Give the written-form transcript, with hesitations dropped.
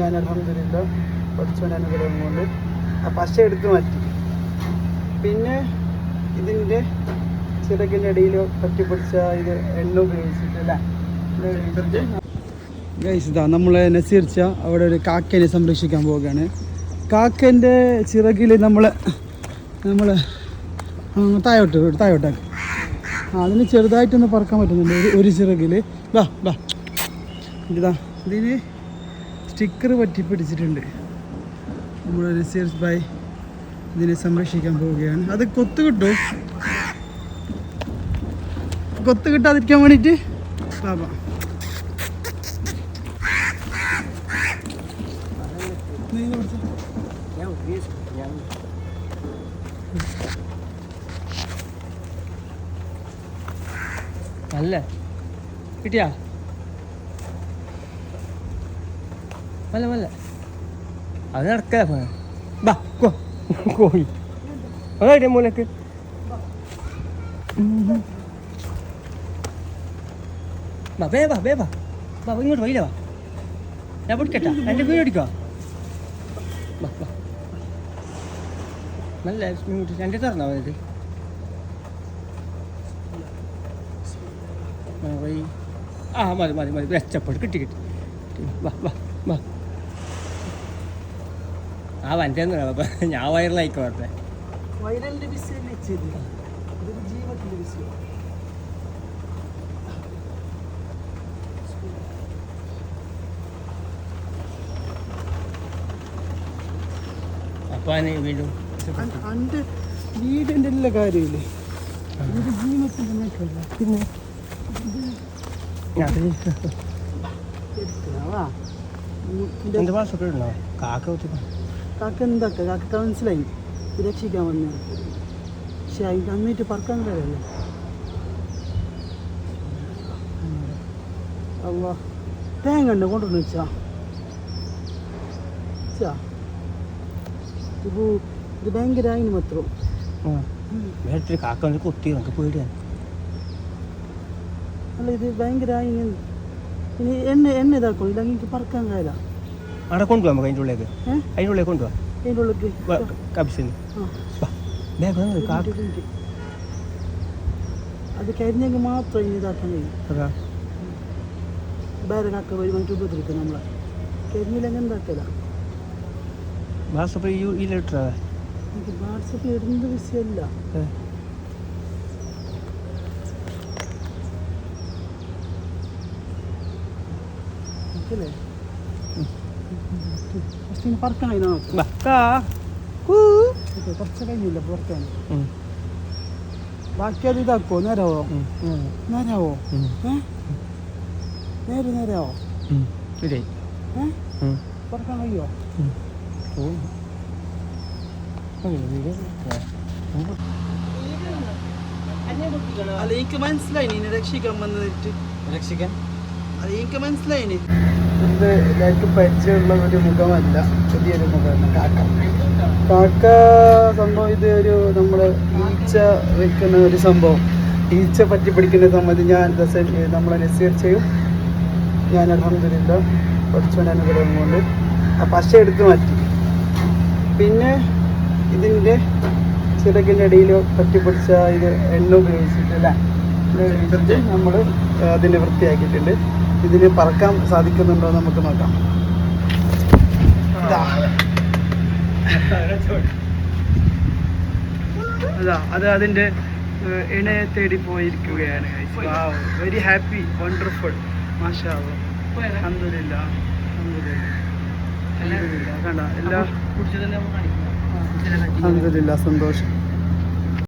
ഞാൻ അൽഹംദുലില്ലാ പഠിച്ചവൻ അനുഗ്രഹം കൊണ്ട് ആ പശ എടുത്ത് മാറ്റി. പിന്നെ ഇതിൻ്റെ ചിറകിൻ്റെ ഇടയിൽ പറ്റിപ്പിടിച്ച ഇത് എണ്ണ ഉപയോഗിച്ചിട്ടല്ലേ ഗൈസ്. ഇതാ നമ്മളെ നസീർച്ച അവിടെ ഒരു കാക്കേനെ സംരക്ഷിക്കാൻ പോവുകയാണ്. കാക്കേൻ്റെ ചിറകിൽ നമ്മൾ താഴോട്ടാക്കി അതിന് ചെറുതായിട്ടൊന്ന് പറക്കാൻ പറ്റുന്നുണ്ട് ഒരു ചിറകിൽ. ഇതാ ഇതിന് സ്റ്റിക്കർ പറ്റി പിടിച്ചിട്ടുണ്ട്. നമ്മൾ നസീർ ഭായ് ഇതിനെ സംരക്ഷിക്കാൻ പോവുകയാണ്. അത് കൊത്ത് കിട്ടാതിരിക്കാൻ വേണ്ടിയിട്ട് ബാബാ നല്ല കിട്ടിയാ മല്ല അത് നടക്കാ കോഴി അതായിട്ട് മൂലക്ക് ഇങ്ങോട്ട് വൈല വാ, ഞാൻ പിടിക്കട്ടാ, എൻ്റെ വീട് അടിക്കോ. നല്ല എൻ്റെ തുറന്നാ മതി. മതി വെച്ചപ്പോട്ട് കിട്ടി ആ വൻ്റെ ഞാൻ വൈറലായിക്കോ പറഞ്ഞേ. വൈറലിൻ്റെ വിഷയം ജീവത്തിൻ്റെ വിഷയം. അപ്പം വീണ്ടും എൻ്റെ വീടിൻ്റെ എല്ലാ കാര്യമില്ലേ ഇത് ജീവത്തിൻ്റെ മേക്കല്ല. പിന്നെ എന്ത് ഭാഷ ഉണ്ടോ കാക്ക എന്താക്ക കാക്ക മനസ്സിലായി രക്ഷിക്കാൻ വന്നത്. പക്ഷെ അതിന് അന്നിട്ട് പറക്കാൻ കഴിയല്ലേ. അല്ല തേങ്ങ ഉണ്ട് കൊണ്ടുവന്ന് വെച്ചാ ഇത് ഭയങ്കര അതിന് മാത്രം കാക്ക കുത്തി നമുക്ക് പേടിയാണ്. അല്ല ഇത് ഭയങ്കര അതിന് ഇനി എണ്ണ ഇതാക്കും. ഇല്ലെങ്കിൽ എനിക്ക് പറക്കാൻ കഴിയില്ല. അവിടെ കൊണ്ടുപോകാം നമുക്ക് അതിൻ്റെ ഉള്ളിലേക്ക്. അതിൻ്റെ ഉള്ളിലേക്ക് കൊണ്ടുപോകാം. അതിൻ്റെ ഉള്ളിലേക്ക് കബിസിന് അത് കരിഞ്ഞെങ്കിൽ മാത്രം ഇനി ഇതാക്കാൻ കഴിയും. വേറെ കാക്ക വരുമ്പോൾ ഉപദ്രവിക്കും നമ്മളെ. കരിഞ്ഞില്ലെങ്കിൽ എന്താക്കല. വാട്സപ്പ് ഇല്ലിട്ടാ എനിക്ക് വാട്സപ്പ് ഇടുന്നത് വിഷയമല്ല. ല്ലേ പറക്കാൻ കുറച്ച് കഴിഞ്ഞില്ല പുറത്താണ്. ബാക്കി അത് ഇതാക്കോ നേരാവോ നേരാവോ പറക്കാൻ കഴിയോ? അല്ല എനിക്ക് മനസ്സിലായി നീ രക്ഷിക്കാൻ വന്നിട്ട്. രക്ഷിക്കാൻ അത് എനിക്ക് മനസ്സിലായി. ഇത് എല്ലാവർക്കും പരിചയമുള്ള ഒരു മുഖമല്ല, പുതിയൊരു മുഖമാണ് കാക്ക സംഭവം. ഇത് ഒരു നമ്മൾ ഈച്ച വെക്കുന്ന ഒരു സംഭവം, ഈച്ച പറ്റി പിടിക്കുന്ന സമയത്ത് ഞാൻ നമ്മളെ നസീർ ചെയ്യും. ഞാൻ അൽഹംദുലില്ലാ പഠിച്ചവൻ അനുഗ്രഹം കൊണ്ട് ആ പശ എടുത്ത് മാറ്റി. പിന്നെ ഇതിൻ്റെ ചിറകിൻ്റെ ഇടയിൽ പറ്റിപ്പിടിച്ച ഇത് എണ്ണ ഉപയോഗിച്ചിട്ടല്ലേ നമ്മൾ അതിനെ വൃത്തിയാക്കിയിട്ടുണ്ട്. ഇതിന് പറക്കാൻ സാധിക്കുന്നുണ്ടോ നമുക്ക് നോക്കാം. അത് അതിൻ്റെ ഇണയെ തേടി പോയിരിക്കുകയാണ്. വെരി ഹാപ്പി, വണ്ടർഫുൾ, മാഷാ അല്ലാഹ്, അൽഹംദുലില്ലാ. കണ്ട എല്ലാ അൽഹംദുലില്ലാ, സന്തോഷം.